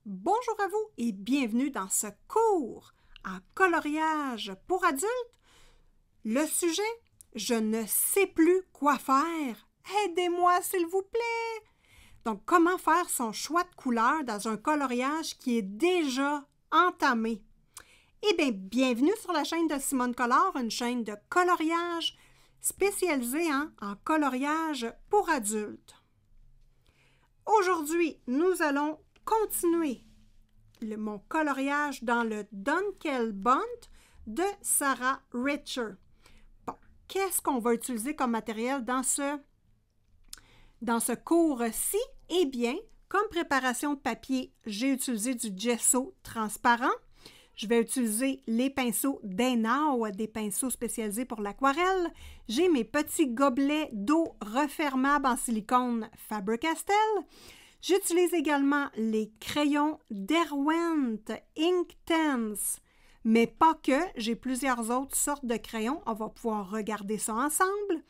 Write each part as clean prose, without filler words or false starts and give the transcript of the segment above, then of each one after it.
Bonjour à vous et bienvenue dans ce cours en coloriage pour adultes. Le sujet, je ne sais plus quoi faire. Aidez-moi s'il vous plaît. Donc, comment faire son choix de couleur dans un coloriage qui est déjà entamé? Eh bien, bienvenue sur la chaîne de Simone Color, une chaîne de coloriage spécialisée en coloriage pour adultes. Aujourd'hui, nous allons continuer mon coloriage dans le Dunkelbunt de Sarah Richer. Bon, qu'est-ce qu'on va utiliser comme matériel dans ce cours-ci? Eh bien, comme préparation de papier, j'ai utilisé du gesso transparent. Je vais utiliser les pinceaux d'Henao, des pinceaux spécialisés pour l'aquarelle. J'ai mes petits gobelets d'eau refermables en silicone Faber-Castell. J'utilise également les crayons Derwent Inktense, mais pas que, j'ai plusieurs autres sortes de crayons. On va pouvoir regarder ça ensemble.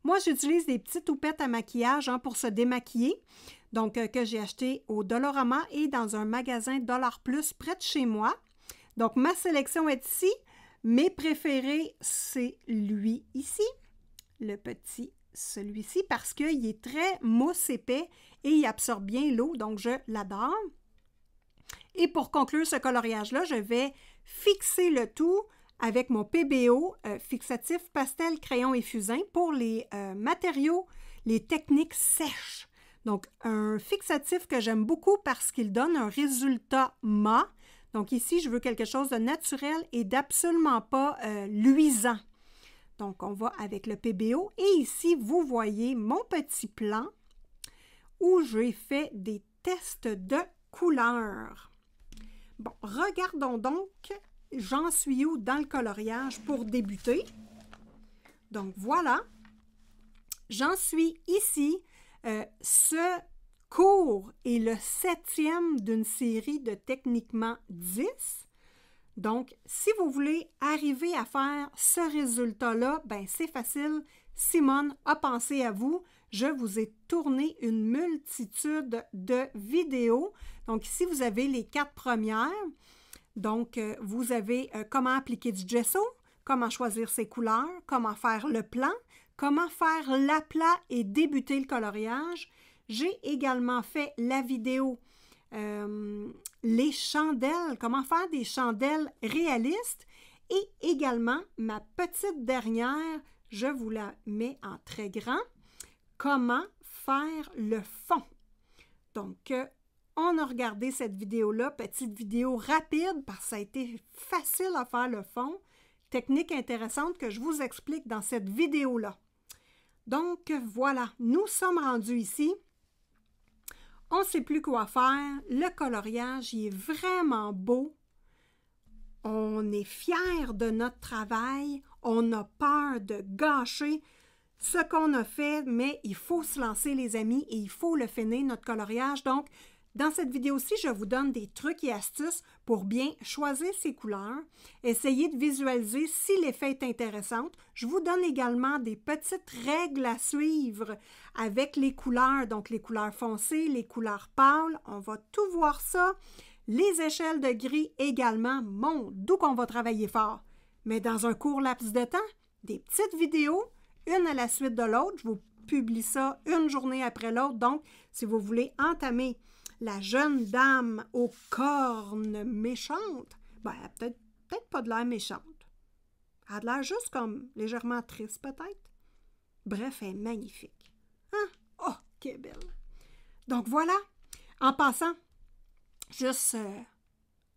Moi, j'utilise des petites houpettes à maquillage pour se démaquiller, donc que j'ai acheté au Dollarama et dans un magasin Dollar Plus près de chez moi. Donc, ma sélection est ici. Mes préférés, c'est lui ici, le petit celui-ci, parce qu'il est très mousse épais et il absorbe bien l'eau, donc je l'adore. Et pour conclure ce coloriage-là, je vais fixer le tout avec mon PBO, fixatif pastel, crayon et fusain, pour les matériaux, les techniques sèches. Donc, un fixatif que j'aime beaucoup parce qu'il donne un résultat mat. Donc ici, je veux quelque chose de naturel et d'absolument pas luisant. Donc, on va avec le PBO. Et ici, vous voyez mon petit plan où j'ai fait des tests de couleurs. Bon, regardons donc, j'en suis où dans le coloriage pour débuter. Donc, voilà. J'en suis ici. Ce cours est le 7e d'une série de techniquement 10. Donc, si vous voulez arriver à faire ce résultat-là, ben c'est facile. Simone a pensé à vous. Je vous ai tourné une multitude de vidéos. Donc, ici, vous avez les 4 premières. Donc, vous avez comment appliquer du gesso, comment choisir ses couleurs, comment faire le plan, comment faire l'aplat et débuter le coloriage. J'ai également fait la vidéo les chandelles, comment faire des chandelles réalistes et également ma petite dernière, je vous la mets en très grand, comment faire le fond. Donc, on a regardé cette vidéo-là, petite vidéo rapide parce que ça a été facile à faire le fond, technique intéressante que je vous explique dans cette vidéo-là. Donc, voilà, nous sommes rendus ici. On ne sait plus quoi faire. Le coloriage, il est vraiment beau. On est fiers de notre travail. On a peur de gâcher ce qu'on a fait, mais il faut se lancer, les amis, et il faut le finir, notre coloriage. Donc, dans cette vidéo-ci, je vous donne des trucs et astuces pour bien choisir ses couleurs, essayer de visualiser si l'effet est intéressant. Je vous donne également des petites règles à suivre avec les couleurs, donc les couleurs foncées, les couleurs pâles. On va tout voir ça. Les échelles de gris également, d'où qu'on va travailler fort. Mais dans un court laps de temps, des petites vidéos, une à la suite de l'autre. Je vous publie ça une journée après l'autre. Donc, si vous voulez entamer la jeune dame aux cornes méchantes, ben, elle n'a peut-être pas de l'air méchante. Elle a de l'air juste comme légèrement triste, peut-être. Bref, elle est magnifique. Hein? Oh, quelle belle! Donc, voilà. En passant, juste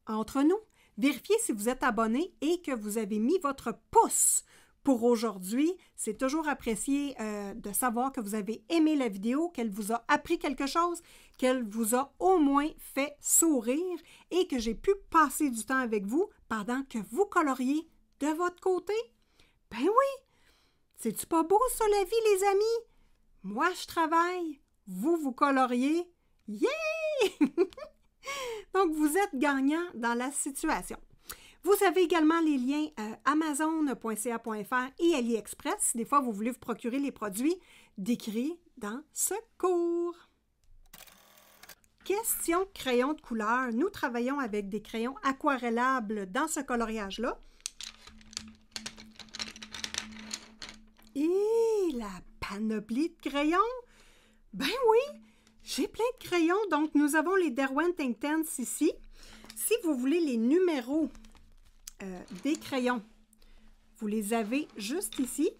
entre nous, vérifiez si vous êtes abonné et que vous avez mis votre pouce pour aujourd'hui. C'est toujours apprécié de savoir que vous avez aimé la vidéo, qu'elle vous a appris quelque chose, qu'elle vous a au moins fait sourire et que j'ai pu passer du temps avec vous pendant que vous coloriez de votre côté. Ben oui! C'est-tu pas beau ça, la vie, les amis? Moi, je travaille. Vous coloriez. Yeah! Donc, vous êtes gagnant dans la situation. Vous avez également les liens amazon.ca.fr et AliExpress. Si des fois, vous voulez vous procurer les produits décrits dans ce cours. question crayon de couleur. Nous travaillons avec des crayons aquarellables dans ce coloriage-là. Et la panoplie de crayons! Ben oui, j'ai plein de crayons. Donc, nous avons les Derwent Inktense ici. Si vous voulez les numéros des crayons, vous les avez juste ici.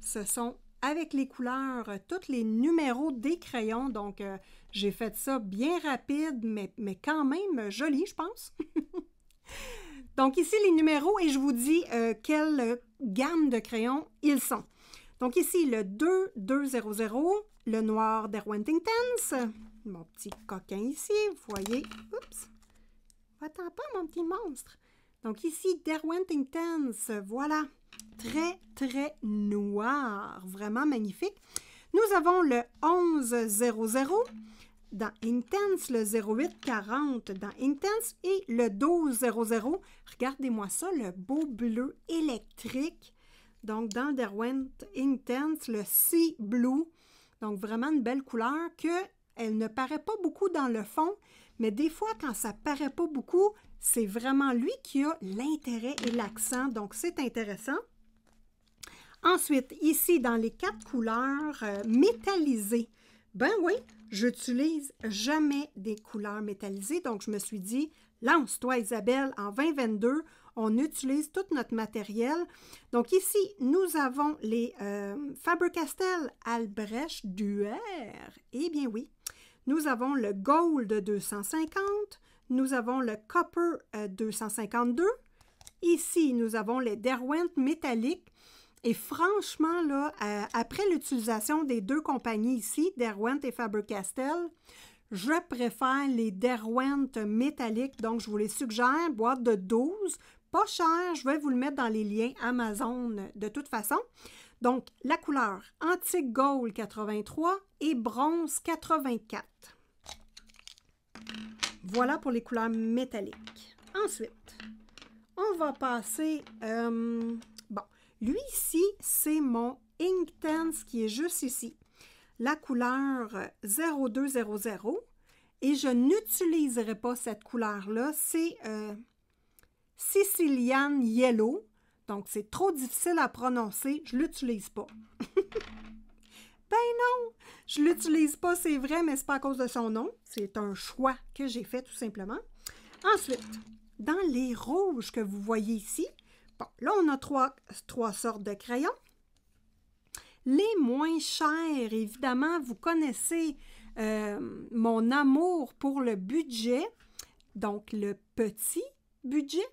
Ce sont avec les couleurs, tous les numéros des crayons. Donc, j'ai fait ça bien rapide, mais quand même joli, je pense. Donc, ici, les numéros, et je vous dis quelle gamme de crayons ils sont. Donc, ici, le 2200, le noir Derwent Inktense. Mon petit coquin ici, vous voyez. Oups! Attends pas, mon petit monstre. Donc, ici, Derwent Inktense, voilà. Très, très noir. Vraiment magnifique. Nous avons le 1100 dans Inktense, le 0840 dans Inktense et le 1200. Regardez-moi ça, le beau bleu électrique. Donc, dans Derwent Inktense, le Sea Blue. Donc, vraiment une belle couleur qu'elle ne paraît pas beaucoup dans le fond, mais des fois, quand ça paraît pas beaucoup, c'est vraiment lui qui a l'intérêt et l'accent. Donc, c'est intéressant. Ensuite, ici, dans les 4 couleurs métallisées, ben oui, j'utilise jamais des couleurs métallisées. Donc, je me suis dit, lance-toi Isabelle, en 2022, on utilise tout notre matériel. Donc, ici, nous avons les Faber-Castell Albrecht Duer. Eh bien oui, nous avons le Gold 250, nous avons le Copper 252. Ici, nous avons les Derwent métalliques. Et franchement, là, après l'utilisation des deux compagnies ici, Derwent et Faber-Castell, je préfère les Derwent métalliques. Donc, je vous les suggère, boîte de 12, pas cher. Je vais vous le mettre dans les liens Amazon de toute façon. Donc, la couleur Antique Gold 83 et Bronze 84. Voilà pour les couleurs métalliques. Ensuite, on va passer... lui ici, c'est mon Inktense qui est juste ici. La couleur 0200. Et je n'utiliserai pas cette couleur-là. C'est Sicilian Yellow. Donc, c'est trop difficile à prononcer. Je ne l'utilise pas. Ben non, je ne l'utilise pas, c'est vrai, mais ce n'est pas à cause de son nom. C'est un choix que j'ai fait tout simplement. Ensuite, dans les rouges que vous voyez ici, bon, là, on a trois sortes de crayons. Les moins chers, évidemment, vous connaissez mon amour pour le budget. Donc, le petit budget.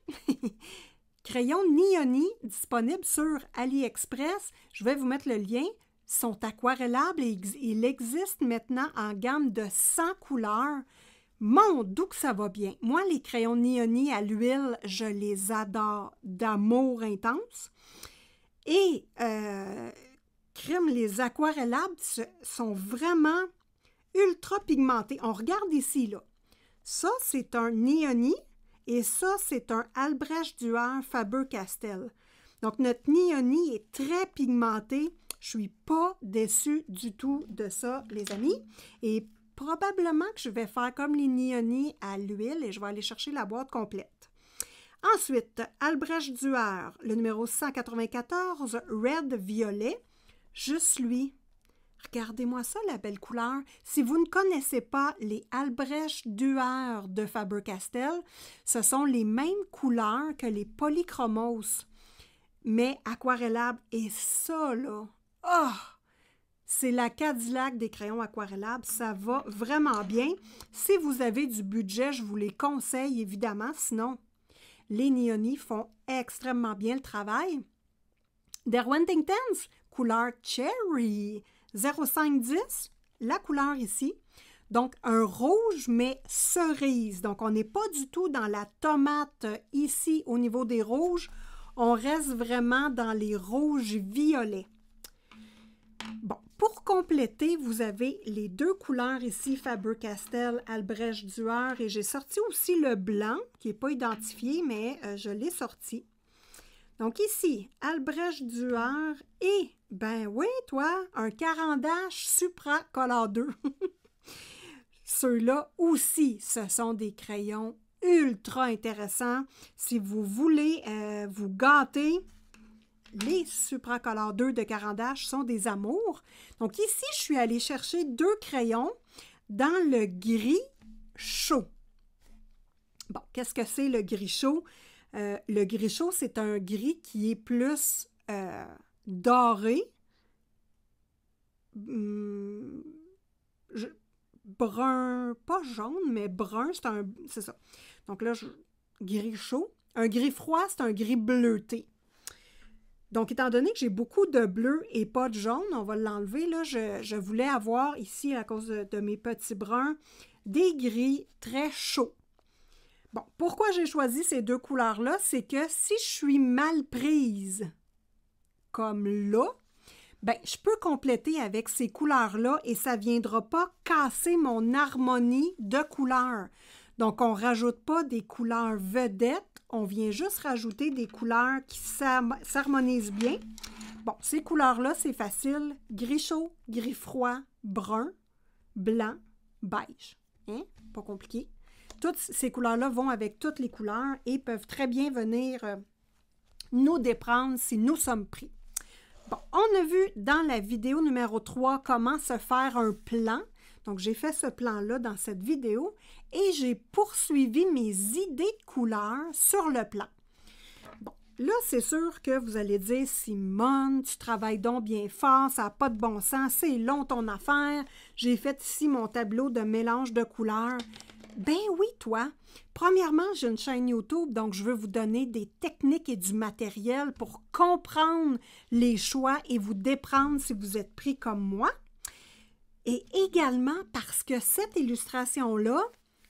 Crayon Nioni, disponible sur AliExpress. Je vais vous mettre le lien. Ils sont aquarellables et il existe maintenant en gamme de 100 couleurs. Mon Dieu que ça va bien. Moi, les crayons Nioni à l'huile, je les adore d'amour intense. Et crème, les aquarellables sont vraiment ultra pigmentés. On regarde ici, là. Ça, c'est un Nioni et ça, c'est un Albrecht Duer Faber-Castell. Donc, notre Nioni est très pigmenté. Je ne suis pas déçue du tout de ça, les amis. Et probablement que je vais faire comme les Nioni à l'huile et je vais aller chercher la boîte complète. Ensuite, Albrecht Duer, le numéro 194, Red Violet. Juste lui. Regardez-moi ça, la belle couleur. Si vous ne connaissez pas les Albrecht Duer de Faber-Castell, ce sont les mêmes couleurs que les polychromos, mais aquarellables. Et ça, là, oh! C'est la Cadillac des crayons aquarellables. Ça va vraiment bien. Si vous avez du budget, je vous les conseille, évidemment. Sinon, les Nioni font extrêmement bien le travail. Derwent Inktense, couleur Cherry, 0510, la couleur ici. Donc, un rouge, mais cerise. Donc, on n'est pas du tout dans la tomate ici au niveau des rouges. On reste vraiment dans les rouges violets. Bon, pour compléter, vous avez les deux couleurs ici, Faber-Castell, Albrecht Duer, et j'ai sorti aussi le blanc, qui n'est pas identifié, mais je l'ai sorti. Donc ici, Albrecht Duer et, ben oui, toi, un Caran d'Ache Supra Color 2. Ceux-là aussi, ce sont des crayons ultra intéressants. Si vous voulez vous gâter, les Supracolor 2 de Caran d'Ache sont des amours. Donc ici, je suis allée chercher 2 crayons dans le gris chaud. Bon, qu'est-ce que c'est le gris chaud? Le gris chaud, c'est un gris qui est plus doré, brun, pas jaune, mais brun, c'est ça. Donc là, gris chaud. Un gris froid, c'est un gris bleuté. Donc, étant donné que j'ai beaucoup de bleu et pas de jaune, on va l'enlever, là, je voulais avoir ici, à cause de mes petits bruns, des gris très chauds. Bon, pourquoi j'ai choisi ces 2 couleurs-là? C'est que si je suis mal prise, comme là, ben, je peux compléter avec ces couleurs-là et ça ne viendra pas casser mon harmonie de couleurs. Donc, on ne rajoute pas des couleurs vedettes, on vient juste rajouter des couleurs qui s'harmonisent bien. Bon, ces couleurs-là, c'est facile. Gris chaud, gris froid, brun, blanc, beige. Hein? Pas compliqué. Toutes ces couleurs-là vont avec toutes les couleurs et peuvent très bien venir nous déprendre si nous sommes pris. Bon, on a vu dans la vidéo numéro 3 comment se faire un plan. Donc, j'ai fait ce plan-là dans cette vidéo et j'ai poursuivi mes idées de couleurs sur le plan. Bon, là, c'est sûr que vous allez dire, Simone, tu travailles donc bien fort, ça n'a pas de bon sens, c'est long ton affaire. J'ai fait ici mon tableau de mélange de couleurs. Ben oui, toi. Premièrement, j'ai une chaîne YouTube, donc je veux vous donner des techniques et du matériel pour comprendre les choix et vous déprendre si vous êtes pris comme moi. Et également parce que cette illustration-là,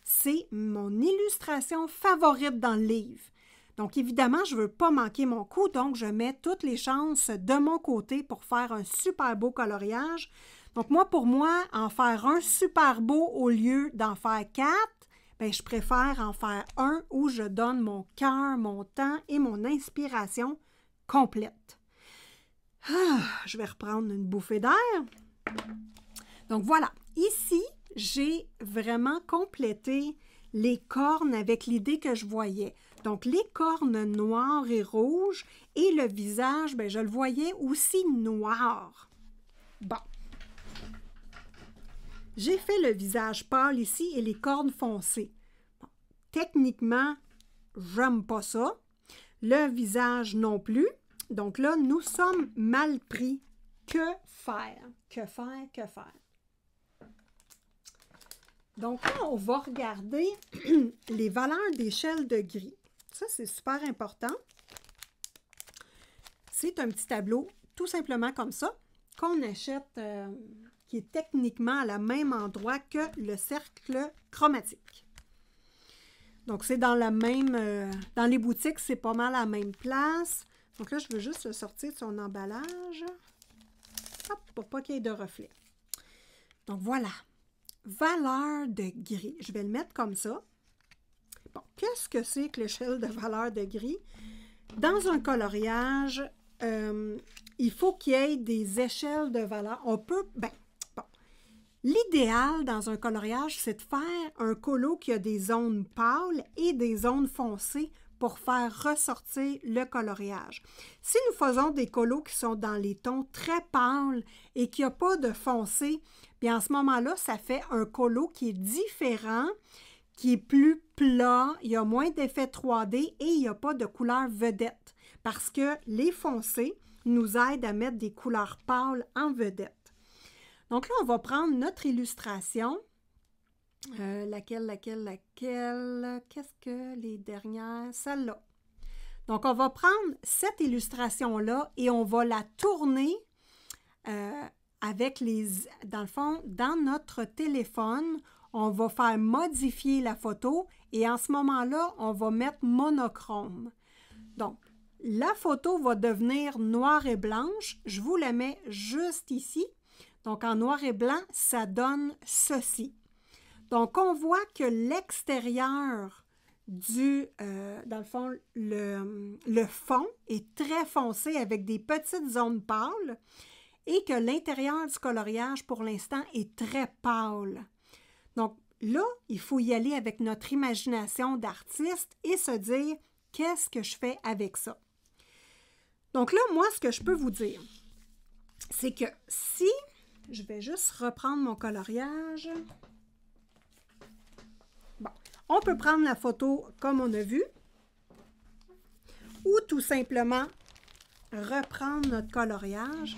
c'est mon illustration favorite dans le livre. Donc, évidemment, je ne veux pas manquer mon coup, donc je mets toutes les chances de mon côté pour faire un super beau coloriage. Donc, pour moi, en faire un super beau au lieu d'en faire 4, bien, je préfère en faire un où je donne mon cœur, mon temps et mon inspiration complète. Je vais reprendre une bouffée d'air. Donc, voilà. Ici, j'ai vraiment complété les cornes avec l'idée que je voyais. Donc, les cornes noires et rouges et le visage, bien, je le voyais aussi noir. Bon. J'ai fait le visage pâle ici et les cornes foncées. Bon. Techniquement, j'aime pas ça. Le visage non plus. Donc là, nous sommes mal pris. Que faire? Que faire? Que faire? Donc là, on va regarder les valeurs d'échelle de gris. Ça, c'est super important. C'est un petit tableau, tout simplement comme ça, qu'on achète, qui est techniquement à la même endroit que le cercle chromatique. Donc, c'est dans la même, dans les boutiques, c'est pas mal à la même place. Donc là, je veux juste le sortir de son emballage. Hop, pour pas qu'il y ait de reflets. Donc, voilà. Valeur de gris. Je vais le mettre comme ça. Bon, qu'est-ce que c'est que l'échelle de valeur de gris? Dans un coloriage, il faut qu'il y ait des échelles de valeur. On peut, l'idéal dans un coloriage, c'est de faire un colo qui a des zones pâles et des zones foncées pour faire ressortir le coloriage. Si nous faisons des colos qui sont dans les tons très pâles et qu'il n'y a pas de foncé, bien à ce moment-là, ça fait un colo qui est différent, qui est plus plat, il y a moins d'effet 3D et il n'y a pas de couleur vedette parce que les foncés nous aident à mettre des couleurs pâles en vedette. Donc là, on va prendre notre illustration. Laquelle? Qu'est-ce que les dernières? Celle-là. Donc, on va prendre cette illustration-là et on va la tourner avec dans le fond, dans notre téléphone. On va faire modifier la photo et en ce moment-là, on va mettre monochrome. Donc, la photo va devenir noire et blanche. Je vous la mets juste ici. Donc, en noir et blanc, ça donne ceci. Donc, on voit que l'extérieur dans le fond, le fond est très foncé avec des petites zones pâles et que l'intérieur du coloriage, pour l'instant, est très pâle. Donc, là, il faut y aller avec notre imagination d'artiste et se dire « Qu'est-ce que je fais avec ça? » Donc là, moi, ce que je peux vous dire, c'est que si, je vais juste reprendre mon coloriage. Bon, on peut prendre la photo comme on a vu ou tout simplement reprendre notre coloriage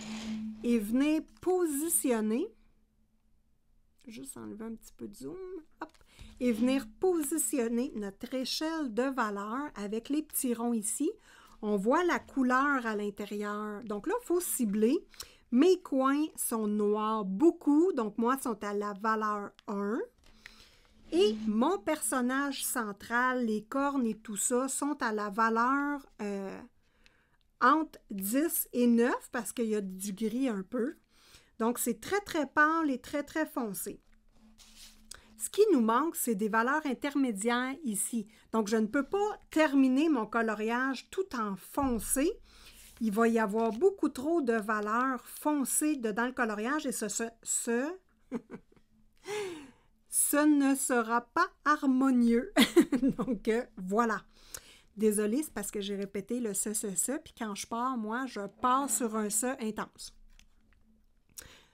et venir positionner, juste enlever un petit peu de zoom, hop, et venir positionner notre échelle de valeur avec les petits ronds ici. On voit la couleur à l'intérieur. Donc là, il faut cibler. Mes coins sont noirs beaucoup, donc moi, sont à la valeur 1. Et mon personnage central, les cornes et tout ça, sont à la valeur entre 10 et 9 parce qu'il y a du gris un peu. Donc, c'est très, très pâle et très, très foncé. Ce qui nous manque, c'est des valeurs intermédiaires ici. Donc, je ne peux pas terminer mon coloriage tout en foncé. Il va y avoir beaucoup trop de valeurs foncées dans le coloriage et ce ne sera pas harmonieux. Donc, voilà. Désolée, c'est parce que j'ai répété le ce, puis quand je pars, moi, je pars sur un ce intense.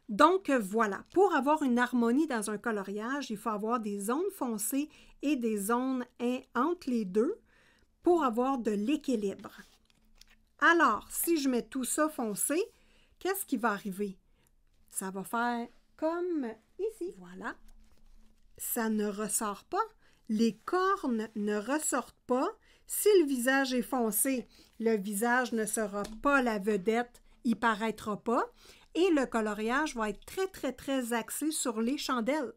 Donc, voilà. Pour avoir une harmonie dans un coloriage, il faut avoir des zones foncées et des zones entre les deux pour avoir de l'équilibre. Alors, si je mets tout ça foncé, qu'est-ce qui va arriver? Ça va faire comme ici. Voilà. Ça ne ressort pas. Les cornes ne ressortent pas. Si le visage est foncé, le visage ne sera pas la vedette, il ne paraîtra pas. Et le coloriage va être très, très, très axé sur les chandelles.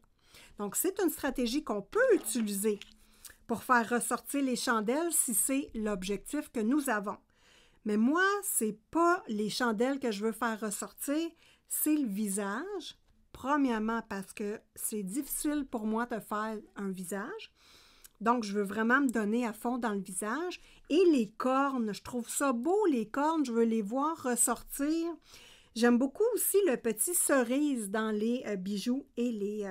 Donc, c'est une stratégie qu'on peut utiliser pour faire ressortir les chandelles si c'est l'objectif que nous avons. Mais moi, ce n'est pas les chandelles que je veux faire ressortir, c'est le visage. Premièrement, parce que c'est difficile pour moi de faire un visage. Donc, je veux vraiment me donner à fond dans le visage. Et les cornes, je trouve ça beau, les cornes, je veux les voir ressortir. J'aime beaucoup aussi le petit cerise dans les bijoux et les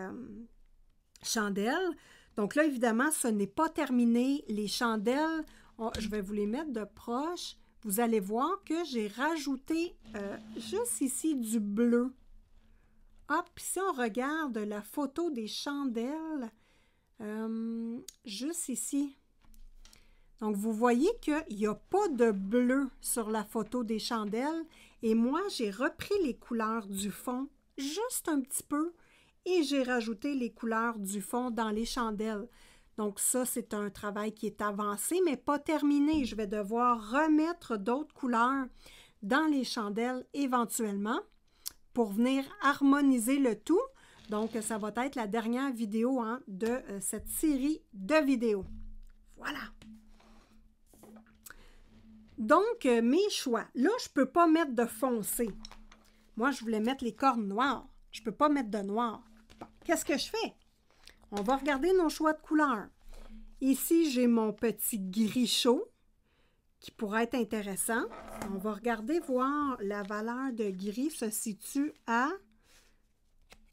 chandelles. Donc là, évidemment, ce n'est pas terminé. Les chandelles, je vais vous les mettre de proche. Vous allez voir que j'ai rajouté juste ici du bleu. Ah, puis si on regarde la photo des chandelles, juste ici. Donc, vous voyez qu'il n'y a pas de bleu sur la photo des chandelles. Et moi, j'ai repris les couleurs du fond, juste un petit peu, et j'ai rajouté les couleurs du fond dans les chandelles. Donc, ça, c'est un travail qui est avancé, mais pas terminé. Je vais devoir remettre d'autres couleurs dans les chandelles éventuellement pour venir harmoniser le tout. Donc, ça va être la dernière vidéo de cette série de vidéos. Voilà! Donc, mes choix. Là, je ne peux pas mettre de foncé. Moi, je voulais mettre les cornes noires. Je ne peux pas mettre de noir. Bon, qu'est-ce que je fais? On va regarder nos choix de couleurs. Ici, j'ai mon petit gris chaud qui pourrait être intéressant. On va regarder, voir la valeur de gris se situe à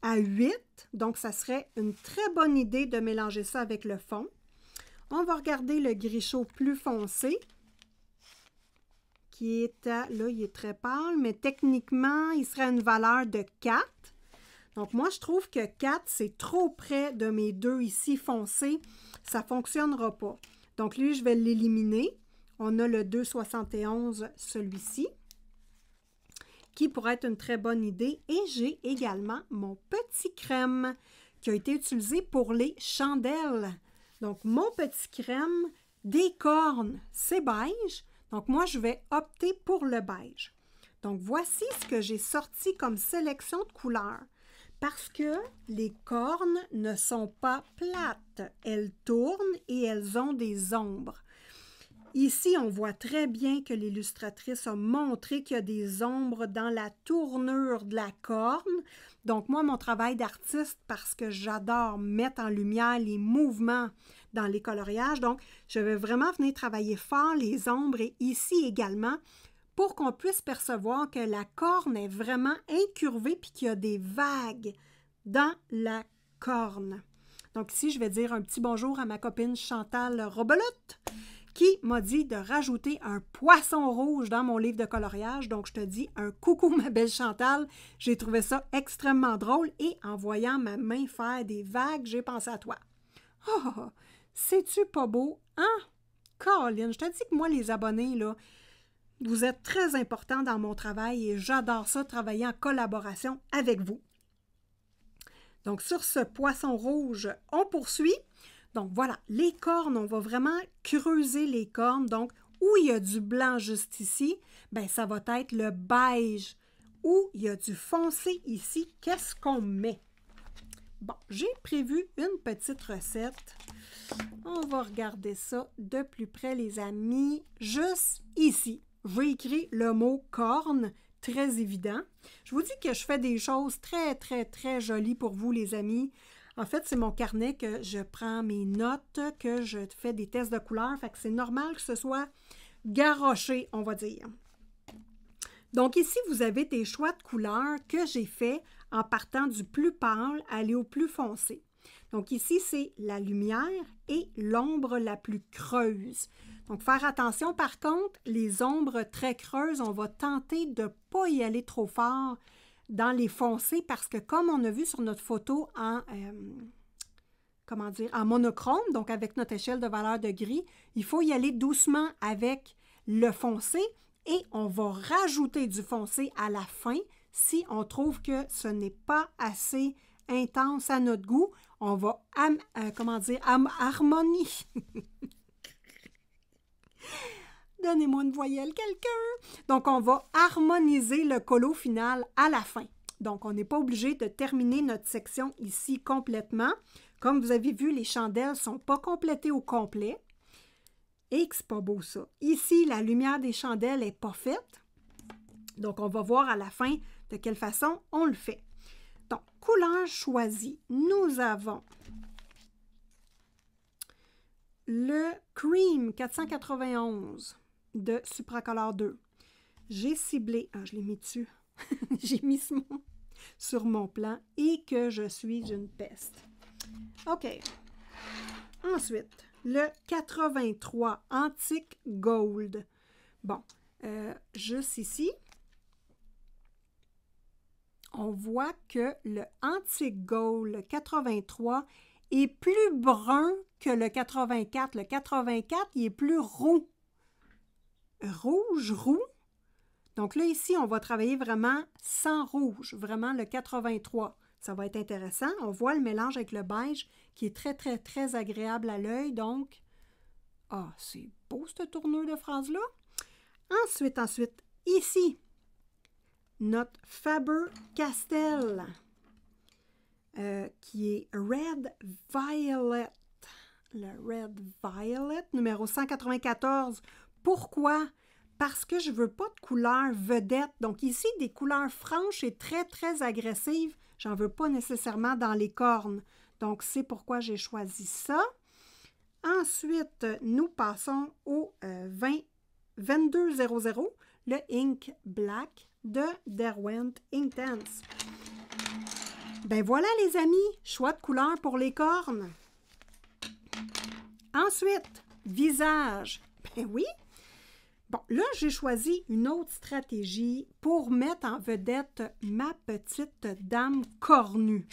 8. Donc, ça serait une très bonne idée de mélanger ça avec le fond. On va regarder le gris chaud plus foncé qui est à, là, il est très pâle, mais techniquement, il serait une valeur de 4. Donc, moi, je trouve que 4, c'est trop près de mes deux ici foncés. Ça ne fonctionnera pas. Donc, lui, je vais l'éliminer. On a le 2,71, celui-ci, qui pourrait être une très bonne idée. Et j'ai également mon petit crème qui a été utilisé pour les chandelles. Donc, mon petit crème, des cornes, c'est beige. Donc, moi, je vais opter pour le beige. Donc, voici ce que j'ai sorti comme sélection de couleurs. Parce que les cornes ne sont pas plates. Elles tournent et elles ont des ombres. Ici, on voit très bien que l'illustratrice a montré qu'il y a des ombres dans la tournure de la corne. Donc, moi, mon travail d'artiste, parce que j'adore mettre en lumière les mouvements dans les coloriages, donc je vais vraiment venir travailler fort les ombres et ici également pour qu'on puisse percevoir que la corne est vraiment incurvée puis qu'il y a des vagues dans la corne. Donc ici, je vais dire un petit bonjour à ma copine Chantal Robelotte qui m'a dit de rajouter un poisson rouge dans mon livre de coloriage. Donc, je te dis un coucou, ma belle Chantal. J'ai trouvé ça extrêmement drôle et en voyant ma main faire des vagues, j'ai pensé à toi. Oh, c'est-tu pas beau, hein? Colin, je te dis que moi, les abonnés, là, vous êtes très importants dans mon travail et j'adore ça, travailler en collaboration avec vous. Donc, sur ce poisson rouge, on poursuit. Donc, voilà, les cornes, on va vraiment creuser les cornes. Donc, où il y a du blanc juste ici, bien, ça va être le beige. Où il y a du foncé ici, qu'est-ce qu'on met? Bon, j'ai prévu une petite recette. On va regarder ça de plus près, les amis. Juste ici, j'ai écrit le mot corne, très évident. Je vous dis que je fais des choses très, très, très jolies pour vous, les amis. En fait, c'est mon carnet que je prends mes notes, que je fais des tests de couleurs. Fait que c'est normal que ce soit garoché, on va dire. Donc ici, vous avez des choix de couleurs que j'ai fait en partant du plus pâle à aller au plus foncé. Donc ici, c'est la lumière et l'ombre la plus creuse. Donc faire attention, par contre, les ombres très creuses, on va tenter de ne pas y aller trop fort dans les foncés parce que comme on a vu sur notre photo en monochrome, donc avec notre échelle de valeur de gris, il faut y aller doucement avec le foncé et on va rajouter du foncé à la fin si on trouve que ce n'est pas assez intense à notre goût. On va harmonier. Donnez-moi une voyelle, quelqu'un. Donc, on va harmoniser le colo final à la fin. Donc, on n'est pas obligé de terminer notre section ici complètement. Comme vous avez vu, les chandelles ne sont pas complétées au complet. Et que c'est pas beau ça. Ici, la lumière des chandelles n'est pas faite. Donc, on va voir à la fin de quelle façon on le fait. Donc, couleur choisie. Nous avons le Cream 491 de Supracolor 2. J'ai ciblé, je l'ai mis dessus, j'ai mis sur mon plan et que je suis une peste. OK. Ensuite, le 83 Antique Gold. Bon, juste ici, on voit que le Antique Gold, le 83, est plus brun que le 84. Le 84, il est plus roux. Rouge, roux. Donc là, ici, on va travailler vraiment sans rouge, vraiment le 83. Ça va être intéressant. On voit le mélange avec le beige qui est très, très, très agréable à l'œil. Donc, c'est beau, ce tourneur de phrase-là. Ensuite, ici, notre Faber-Castell, qui est Red Violet. Le Red Violet, numéro 194. Pourquoi? Parce que je ne veux pas de couleur vedette. Donc ici, des couleurs franches et très, très agressives. J'en veux pas nécessairement dans les cornes. Donc, c'est pourquoi j'ai choisi ça. Ensuite, nous passons au 2200, le Ink Black de Derwent Inktense. Ben voilà, les amis, choix de couleur pour les cornes. Ensuite, visage. Ben oui. Bon, là, j'ai choisi une autre stratégie pour mettre en vedette ma petite dame cornue.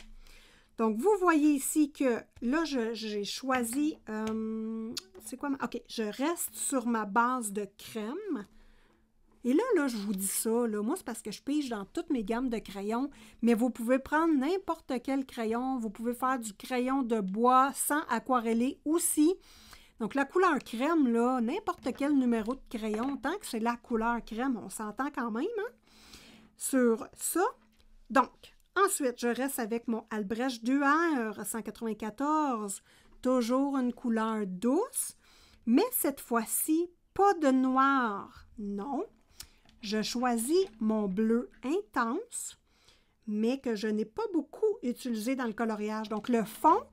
Donc, vous voyez ici que là, j'ai choisi... c'est quoi? OK, je reste sur ma base de crème. Et là, je vous dis ça, là, moi, c'est parce que je pige dans toutes mes gammes de crayons, mais vous pouvez prendre n'importe quel crayon. Vous pouvez faire du crayon de bois sans aquareller aussi. Donc, la couleur crème, là, n'importe quel numéro de crayon, tant que c'est la couleur crème, on s'entend quand même, hein, sur ça. Donc, ensuite, je reste avec mon Albrecht Dürer 194, toujours une couleur douce, mais cette fois-ci, pas de noir, non. Je choisis mon bleu intense, mais que je n'ai pas beaucoup utilisé dans le coloriage. Donc, le fond...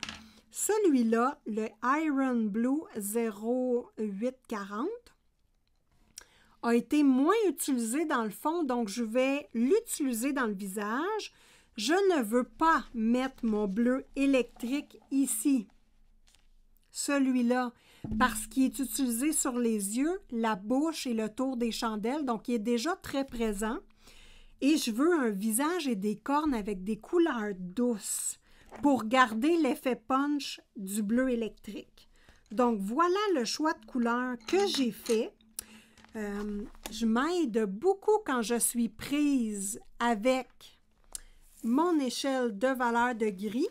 Celui-là, le Iron Blue 0840, a été moins utilisé dans le fond, donc je vais l'utiliser dans le visage. Je ne veux pas mettre mon bleu électrique ici, celui-là, parce qu'il est utilisé sur les yeux, la bouche et le tour des chandelles, donc il est déjà très présent. Et je veux un visage et des cornes avec des couleurs douces pour garder l'effet punch du bleu électrique. Donc, voilà le choix de couleurs que j'ai fait. Je m'aide beaucoup quand je suis prise avec mon échelle de valeur de gris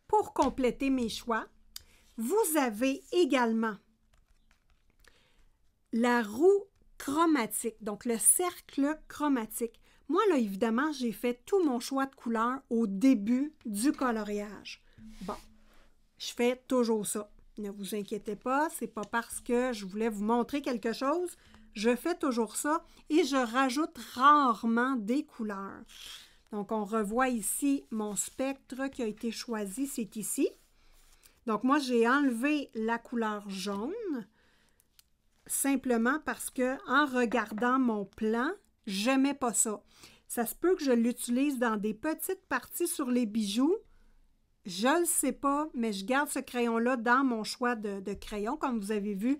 pour compléter mes choix. Vous avez également la roue chromatique, donc le cercle chromatique. Moi, là, évidemment, j'ai fait tout mon choix de couleurs au début du coloriage. Bon, je fais toujours ça. Ne vous inquiétez pas, c'est pas parce que je voulais vous montrer quelque chose. Je fais toujours ça et je rajoute rarement des couleurs. Donc, on revoit ici mon spectre qui a été choisi, c'est ici. Donc, moi, j'ai enlevé la couleur jaune simplement parce que en regardant mon plan, j'aimais pas ça. Ça se peut que je l'utilise dans des petites parties sur les bijoux. Je ne le sais pas, mais je garde ce crayon-là dans mon choix de crayon. Comme vous avez vu,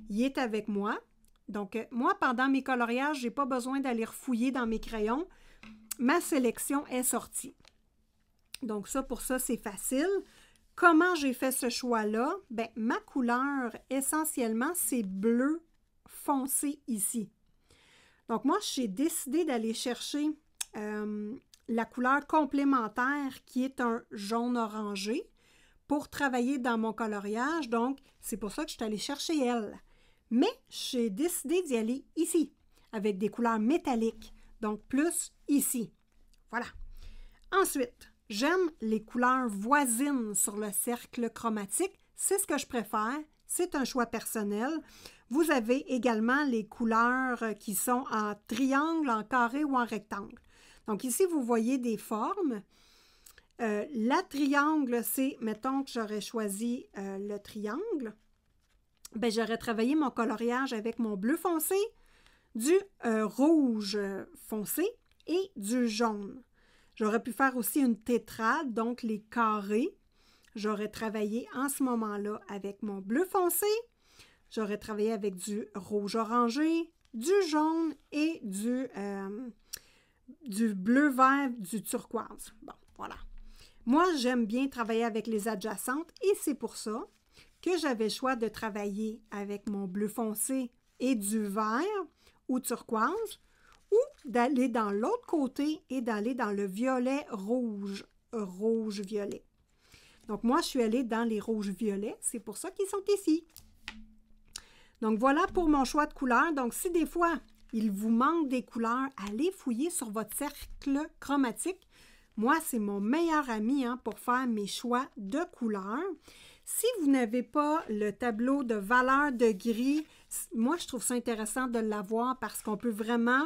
il est avec moi. Donc, moi, pendant mes coloriages, je n'ai pas besoin d'aller refouiller dans mes crayons. Ma sélection est sortie. Donc, ça, pour ça, c'est facile. Comment j'ai fait ce choix-là? Bien, ma couleur, essentiellement, c'est bleu foncé ici. Donc, moi, j'ai décidé d'aller chercher la couleur complémentaire qui est un jaune orangé pour travailler dans mon coloriage. Donc, c'est pour ça que je suis allée chercher elle. Mais j'ai décidé d'y aller ici, avec des couleurs métalliques. Donc, plus ici. Voilà. Ensuite, j'aime les couleurs voisines sur le cercle chromatique. C'est ce que je préfère. C'est un choix personnel. Vous avez également les couleurs qui sont en triangle, en carré ou en rectangle. Donc ici, vous voyez des formes. La triangle, c'est, mettons que j'aurais choisi le triangle. Bien, j'aurais travaillé mon coloriage avec mon bleu foncé, du rouge foncé et du jaune. J'aurais pu faire aussi une tétrade, donc les carrés. J'aurais travaillé en ce moment-là avec mon bleu foncé. J'aurais travaillé avec du rouge orangé, du jaune et du bleu vert, du turquoise. Bon, voilà. Moi, j'aime bien travailler avec les adjacentes et c'est pour ça que j'avais le choix de travailler avec mon bleu foncé et du vert ou turquoise ou d'aller dans l'autre côté et d'aller dans le violet rouge, rouge-violet. Donc, moi, je suis allée dans les rouges-violets. C'est pour ça qu'ils sont ici. Donc, voilà pour mon choix de couleurs. Donc, si des fois, il vous manque des couleurs, allez fouiller sur votre cercle chromatique. Moi, c'est mon meilleur ami pour faire mes choix de couleurs. Si vous n'avez pas le tableau de valeur de gris, moi, je trouve ça intéressant de l'avoir parce qu'on peut vraiment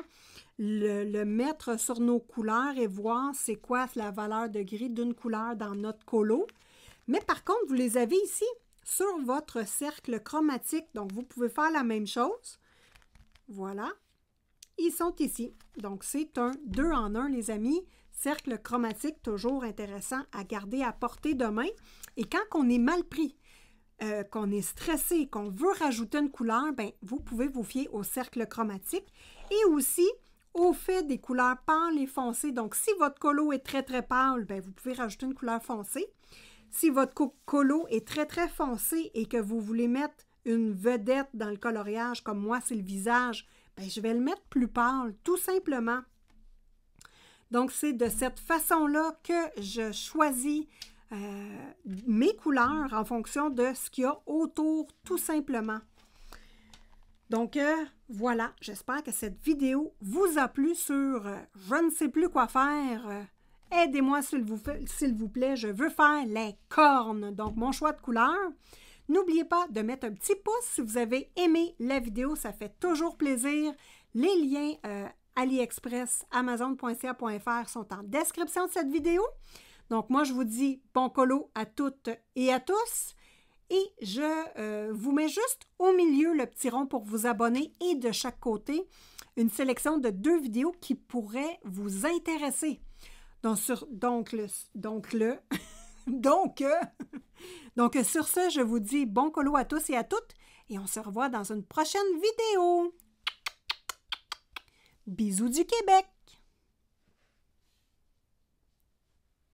le mettre sur nos couleurs et voir c'est quoi la valeur de gris d'une couleur dans notre colo. Mais par contre, vous les avez ici sur votre cercle chromatique. Donc, vous pouvez faire la même chose. Voilà. Ils sont ici. Donc, c'est un 2 en 1, les amis. Cercle chromatique, toujours intéressant à garder à portée de main. Et quand on est mal pris, qu'on est stressé, qu'on veut rajouter une couleur, bien, vous pouvez vous fier au cercle chromatique et aussi au fait des couleurs pâles et foncées. Donc, si votre colo est très, très pâle, bien, vous pouvez rajouter une couleur foncée. Si votre colo est très, très foncé et que vous voulez mettre une vedette dans le coloriage, comme moi, c'est le visage, bien, je vais le mettre plus pâle, tout simplement. Donc, c'est de cette façon-là que je choisis mes couleurs en fonction de ce qu'il y a autour, tout simplement. Donc, voilà, j'espère que cette vidéo vous a plu sur je ne sais plus quoi faire. Aidez-moi, s'il vous plaît, je veux faire les cornes. Donc, mon choix de couleur. N'oubliez pas de mettre un petit pouce si vous avez aimé la vidéo, ça fait toujours plaisir. Les liens AliExpress, Amazon.ca.fr sont en description de cette vidéo. Donc, moi, je vous dis bon colo à toutes et à tous. Et je vous mets juste au milieu le petit rond pour vous abonner et de chaque côté, une sélection de 2 vidéos qui pourraient vous intéresser. Donc, sur ce, je vous dis bon colo à tous et à toutes et on se revoit dans une prochaine vidéo. Bisous du Québec!